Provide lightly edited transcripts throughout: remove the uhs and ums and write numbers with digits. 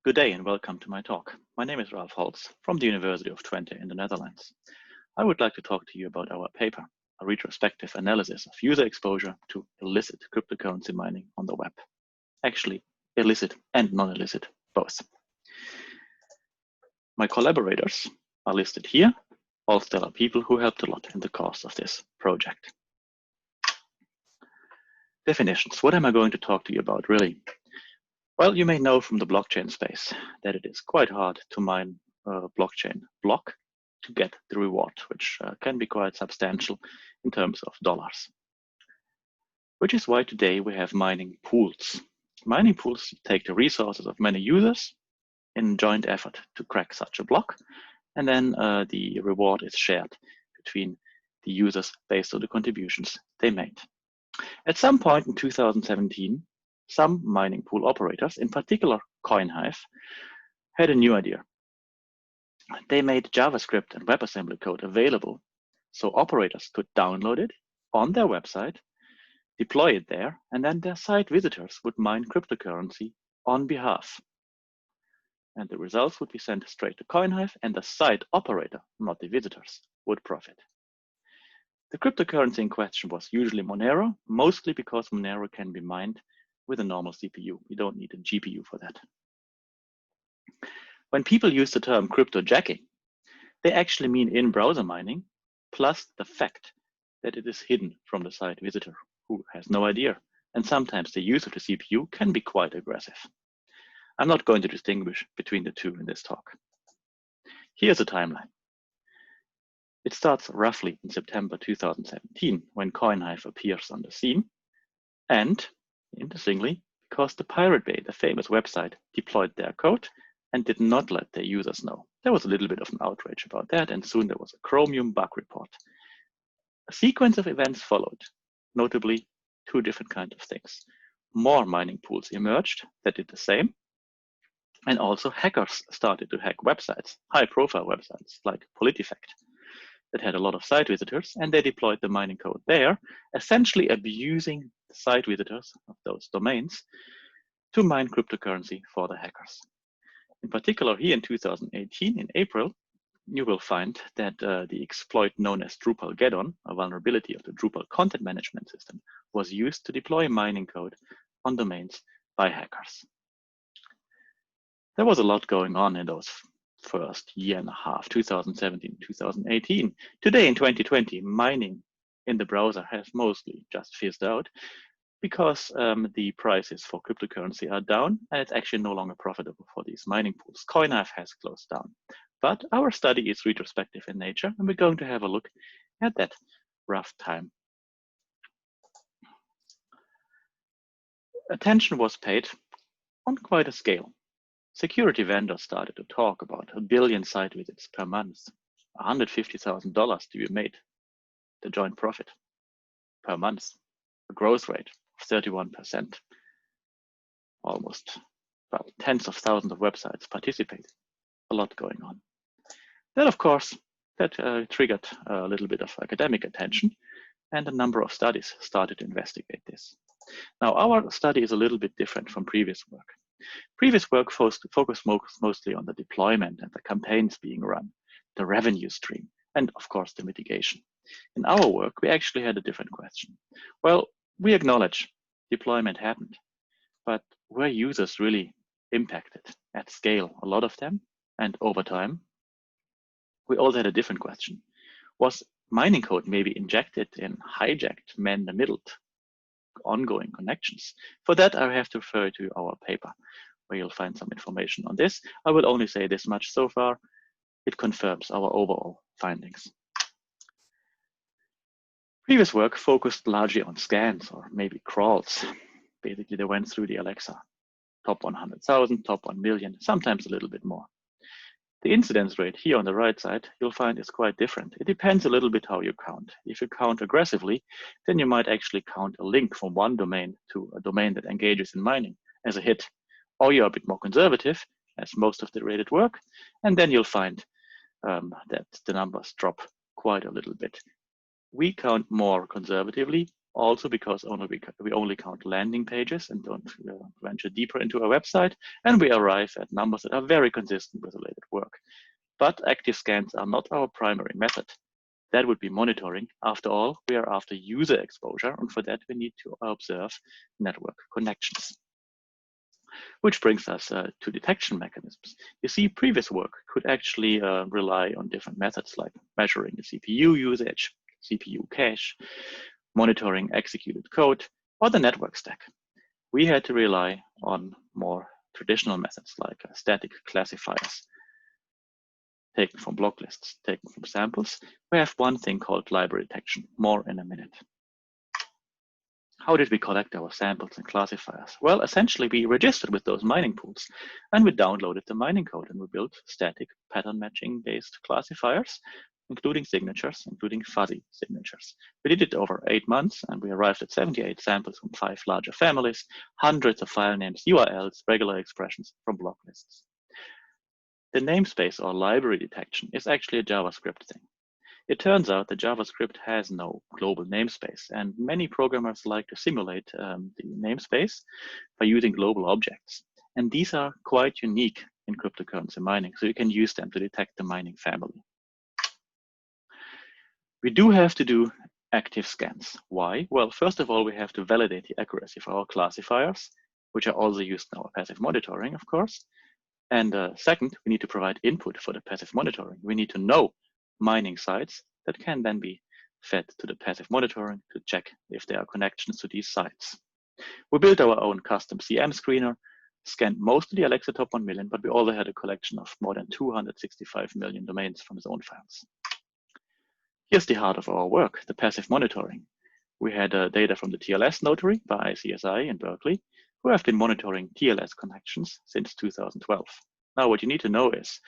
Good day and welcome to my talk. My name is Holz from the University of Twente in the Netherlands. I would like to talk to you about our paper, a retrospective analysis of user exposure to illicit cryptocurrency mining on the web. Actually, illicit and non-illicit, both. My collaborators are listed here, all stellar people who helped a lot in the course of this project. Definitions. What am I going to talk to you about, really? Well, you may know from the blockchain space that it is quite hard to mine a blockchain block to get the reward, which can be quite substantial in terms of dollars. Which is why today we have mining pools. Mining pools take the resources of many users in joint effort to crack such a block, and then the reward is shared between the users based on the contributions they made. At some point in 2017, some mining pool operators, in particular CoinHive, had a new idea. They made JavaScript and WebAssembly code available so operators could download it on their website, deploy it there, and then their site visitors would mine cryptocurrency on behalf. And the results would be sent straight to CoinHive, and the site operator, not the visitors, would profit. The cryptocurrency in question was usually Monero, mostly because Monero can be mined with a normal CPU. You don't need a GPU for that. When people use the term cryptojacking, they actually mean in-browser mining, plus the fact that it is hidden from the site visitor, who has no idea. And sometimes the use of the CPU can be quite aggressive. I'm not going to distinguish between the two in this talk. Here's a timeline. It starts roughly in September 2017, when CoinHive appears on the scene, and interestingly, because the Pirate Bay, the famous website, deployed their code and did not let their users know. There was a little bit of an outrage about that, and soon there was a Chromium bug report. A sequence of events followed, notably two different kinds of things. More mining pools emerged that did the same, and also hackers started to hack websites, high-profile websites like PolitiFact, that had a lot of site visitors, and they deployed the mining code there, essentially abusing the site visitors of those domains to mine cryptocurrency for the hackers. In particular, here in 2018, in April, you will find that the exploit known as Drupal Get-On, a vulnerability of the Drupal content management system, was used to deploy mining code on domains by hackers. There was a lot going on in those first year and a half, 2017, 2018. Today in 2020, mining in the browser has mostly just fizzed out because the prices for cryptocurrency are down, and it's actually no longer profitable for these mining pools. CoinHive has closed down. But our study is retrospective in nature, and we're going to have a look at that rough time. Attention was paid on quite a scale. Security vendors started to talk about 1 billion site visits per month, $150,000 to be made, the joint profit per month, a growth rate of 31%, almost, well, tens of thousands of websites participated, a lot going on. Then, of course, that triggered a little bit of academic attention, and a number of studies started to investigate this. Now, our study is a little bit different from previous work. Previous work focused mostly on the deployment and the campaigns being run, the revenue stream, and of course the mitigation. In our work, we actually had a different question. Well, we acknowledge deployment happened, but were users really impacted at scale, a lot of them, and over time? We also had a different question. Was mining code maybe injected in hijacked, man-in-the-middle ongoing connections? For that, I have to refer to our paper, where you'll find some information on this. I will only say this much so far. It confirms our overall findings. Previous work focused largely on scans or maybe crawls. Basically, they went through the Alexa top 100,000, top 1 million, sometimes a little bit more. The incidence rate here on the right side, you'll find is quite different. It depends a little bit how you count. If you count aggressively, then you might actually count a link from one domain to a domain that engages in mining as a hit. Or you're a bit more conservative, as most of the rated work, and then you'll find that the numbers drop quite a little bit. We count more conservatively, Also because we only count landing pages and don't venture deeper into a website, and we arrive at numbers that are very consistent with related work. But active scans are not our primary method. That would be monitoring. After all, we are after user exposure, and for that we need to observe network connections. Which brings us to detection mechanisms. You see, previous work could actually rely on different methods like measuring the CPU usage, CPU cache, monitoring executed code, or the network stack. We had to rely on more traditional methods like static classifiers, taken from block lists, taken from samples. We have one thing called library detection, more in a minute. How did we collect our samples and classifiers? Well, essentially we registered with those mining pools and we downloaded the mining code and we built static pattern matching based classifiers, including signatures, including fuzzy signatures. We did it over 8 months and we arrived at 78 samples from 5 larger families, hundreds of file names, URLs, regular expressions from block lists. The namespace or library detection is actually a JavaScript thing. It turns out that JavaScript has no global namespace, and many programmers like to simulate the namespace by using global objects. And these are quite unique in cryptocurrency mining, so you can use them to detect the mining family. We do have to do active scans. Why? Well, first of all, we have to validate the accuracy of our classifiers, which are also used in our passive monitoring, of course. And second, we need to provide input for the passive monitoring. We need to know mining sites that can then be fed to the passive monitoring to check if there are connections to these sites. We built our own custom CM screener, scanned most of the Alexa top 1 million, but we also had a collection of more than 265 million domains from zone files. Here's the heart of our work, the passive monitoring. We had data from the TLS notary by ICSI in Berkeley, who have been monitoring TLS connections since 2012. Now, what you need to know is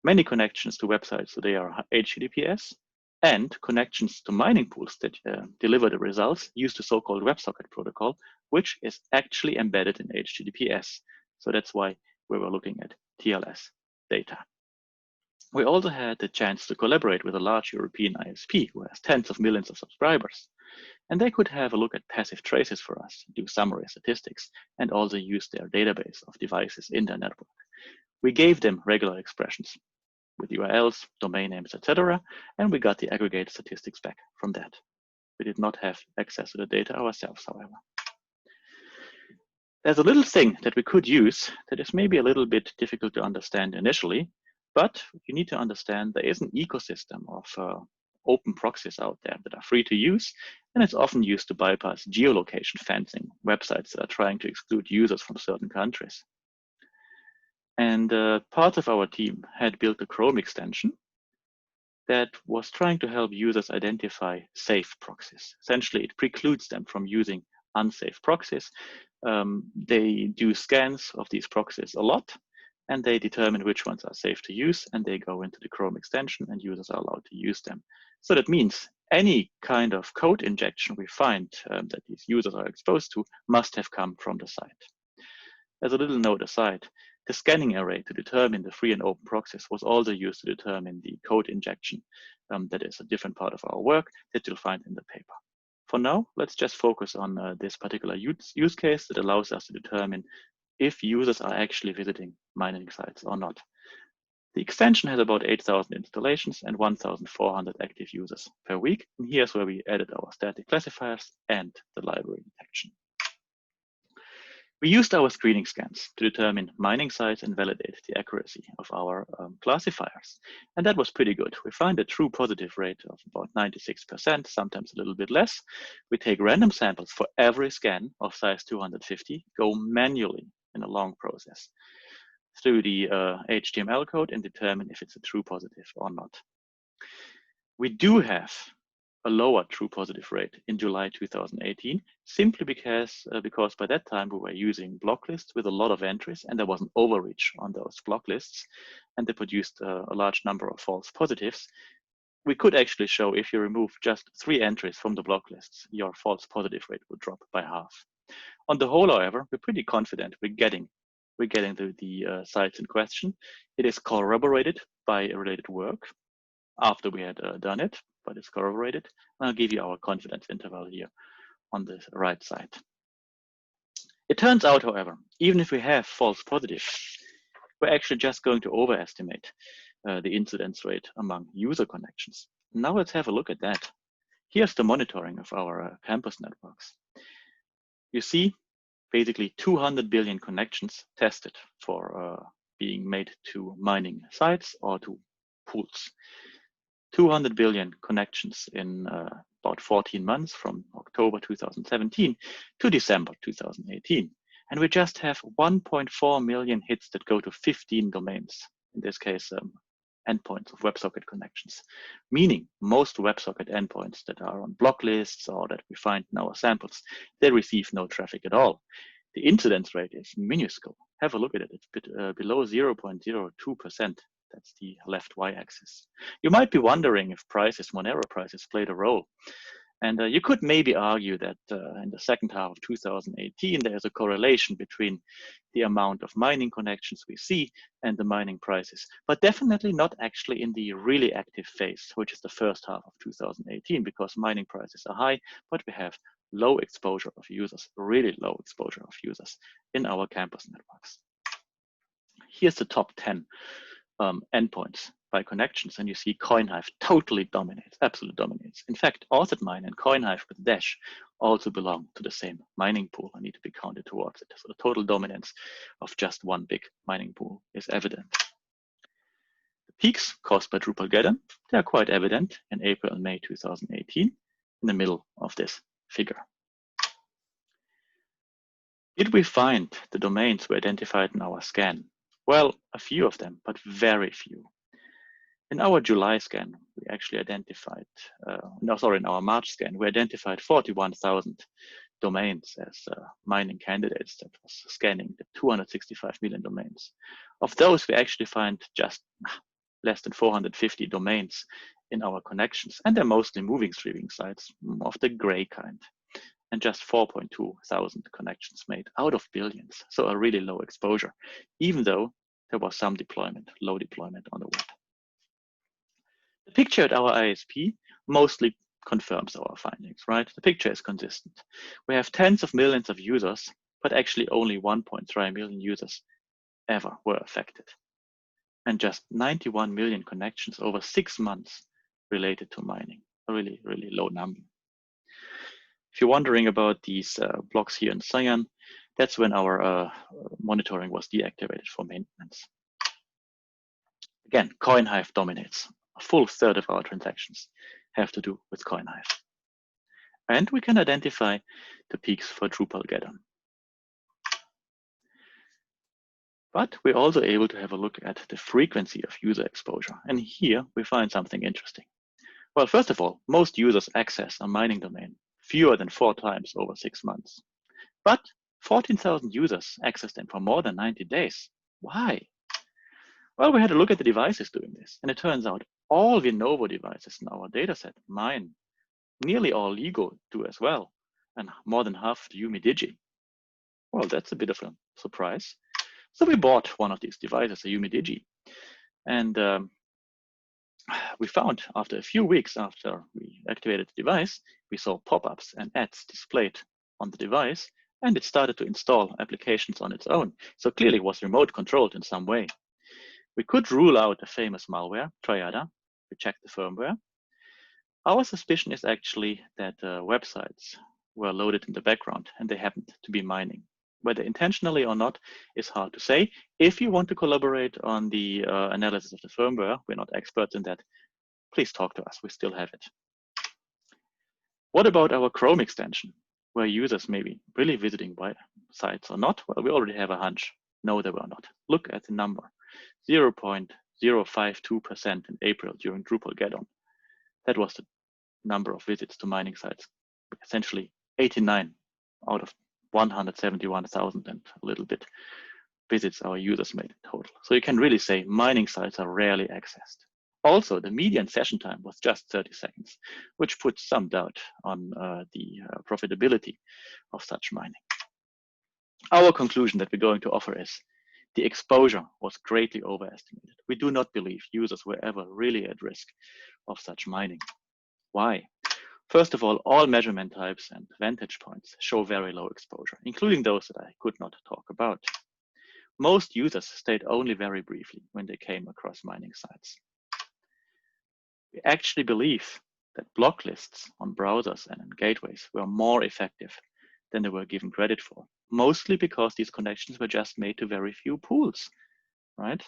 many connections to websites today are HTTPS, and connections to mining pools that deliver the results use the so-called WebSocket protocol, which is actually embedded in HTTPS. So that's why we were looking at TLS data. We also had the chance to collaborate with a large European ISP who has tens of millions of subscribers. And they could have a look at passive traces for us, do summary statistics, and also use their database of devices in their network. We gave them regular expressions with URLs, domain names, etc., and we got the aggregated statistics back from that. We did not have access to the data ourselves, however. There's a little thing that we could use that is maybe a little bit difficult to understand initially, but you need to understand there is an ecosystem of open proxies out there that are free to use, and it's often used to bypass geolocation fencing websites that are trying to exclude users from certain countries. And part of our team had built a Chrome extension that was trying to help users identify safe proxies. Essentially, it precludes them from using unsafe proxies. They do scans of these proxies a lot, and they determine which ones are safe to use, and they go into the Chrome extension, and users are allowed to use them. So that means any kind of code injection we find that these users are exposed to must have come from the site. As a little note aside, the scanning array to determine the free and open proxies was also used to determine the code injection. That is a different part of our work that you'll find in the paper. For now, let's just focus on this particular use case that allows us to determine if users are actually visiting mining sites or not. The extension has about 8,000 installations and 1,400 active users per week. And here's where we added our static classifiers and the library detection. We used our screening scans to determine mining sites and validate the accuracy of our classifiers. And that was pretty good. We find a true positive rate of about 96%, sometimes a little bit less. We take random samples for every scan of size 250, go manually in a long process through the HTML code and determine if it's a true positive or not. We do have a lower true positive rate in July 2018, simply because by that time we were using block lists with a lot of entries and there was an overreach on those block lists and they produced a large number of false positives. We could actually show if you remove just 3 entries from the block lists, your false positive rate would drop by half. On the whole, however, we're pretty confident we're getting the sites in question. It is corroborated by related work after we had done it, but it's corroborated. And I'll give you our confidence interval here. on the right side. It turns out, however, even if we have false positives, we're actually just going to overestimate the incidence rate among user connections. Now let's have a look at that. Here's the monitoring of our campus networks. You see basically 200 billion connections tested for being made to mining sites or to pools. 200 billion connections in about 14 months from October 2017 to December 2018. And we just have 1.4 million hits that go to 15 domains, in this case, endpoints of WebSocket connections, meaning most WebSocket endpoints that are on block lists or that we find in our samples, they receive no traffic at all. The incidence rate is minuscule. Have a look at it. It's below 0.02%. That's the left y-axis. You might be wondering if prices, Monero prices, played a role. And you could maybe argue that in the second half of 2018, there's a correlation between the amount of mining connections we see and the mining prices, but definitely not actually in the really active phase, which is the first half of 2018, because mining prices are high, but we have low exposure of users, really low exposure of users in our campus networks. Here's the top 10 endpoints by connections, and you see CoinHive totally dominates, absolutely dominates. In fact, AuthorMine and CoinHive with Dash also belong to the same mining pool and need to be counted towards it. So the total dominance of just one big mining pool is evident. The peaks caused by Drupal-Geddon, they are quite evident in April and May 2018, in the middle of this figure. Did we find the domains we identified in our scan? Well, a few of them, but very few. In our July scan, we actually identified, in our March scan, we identified 41,000 domains as mining candidates that was scanning the 265 million domains. Of those, we actually find just less than 450 domains in our connections, and they're mostly moving streaming sites of the gray kind, and just 4.2 thousand connections made out of billions. So a really low exposure, even though there was some deployment, low deployment on the web. The picture at our ISP mostly confirms our findings, right? The picture is consistent. We have tens of millions of users, but actually only 1.3 million users ever were affected. And just 91 million connections over 6 months related to mining, a really, really low number. If you're wondering about these blocks here in cyan, that's when our monitoring was deactivated for maintenance. Again, CoinHive dominates. A full third of our transactions have to do with CoinHive. And we can identify the peaks for Drupal-Geddon. But we're also able to have a look at the frequency of user exposure. And here we find something interesting. Well, first of all, most users access a mining domain fewer than 4 times over 6 months. But 14,000 users access them for more than 90 days. Why? Well, we had a look at the devices doing this, and it turns out all Vinovo devices in our dataset mine. Nearly all Lego do as well, and more than half the UmiDigi. Well, that's a bit of a surprise. So we bought one of these devices, a UmiDigi, and we found after a few weeks after we activated the device, we saw pop-ups and ads displayed on the device, and it started to install applications on its own. So clearly it was remote controlled in some way. We could rule out a famous malware, Triada. We checked the firmware. Our suspicion is actually that websites were loaded in the background and they happened to be mining. Whether intentionally or not is hard to say. If you want to collaborate on the analysis of the firmware, we're not experts in that, please talk to us, we still have it. What about our Chrome extension, where users may be really visiting sites or not? Well, we already have a hunch. No, they were not. Look at the number, 0.052% in April during Drupal-Geddon. That was the number of visits to mining sites, essentially 89 out of 171,000 and a little bit visits our users made in total. So you can really say mining sites are rarely accessed. Also, the median session time was just 30 seconds, which puts some doubt on the profitability of such mining. Our conclusion that we're going to offer is the exposure was greatly overestimated. We do not believe users were ever really at risk of such mining. Why? First of all measurement types and vantage points show very low exposure, including those that I could not talk about. Most users stayed only very briefly when they came across mining sites. We actually believe that block lists on browsers and in gateways were more effective than they were given credit for, mostly because these connections were just made to very few pools, right?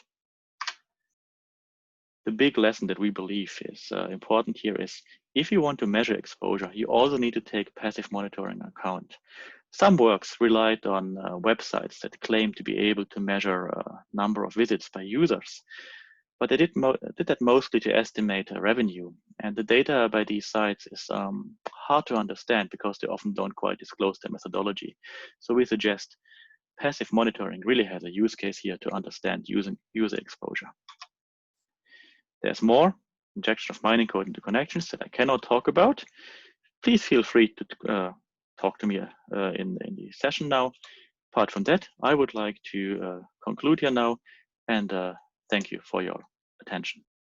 The big lesson that we believe is important here is if you want to measure exposure, you also need to take passive monitoring account. Some works relied on websites that claim to be able to measure a number of visits by users, but they did that mostly to estimate revenue. And the data by these sites is hard to understand because they often don't quite disclose their methodology. So we suggest passive monitoring really has a use case here to understand user exposure. There's more injection of mining code into connections that I cannot talk about. Please feel free to talk to me in the session now. Apart from that, I would like to conclude here now and thank you for your attention.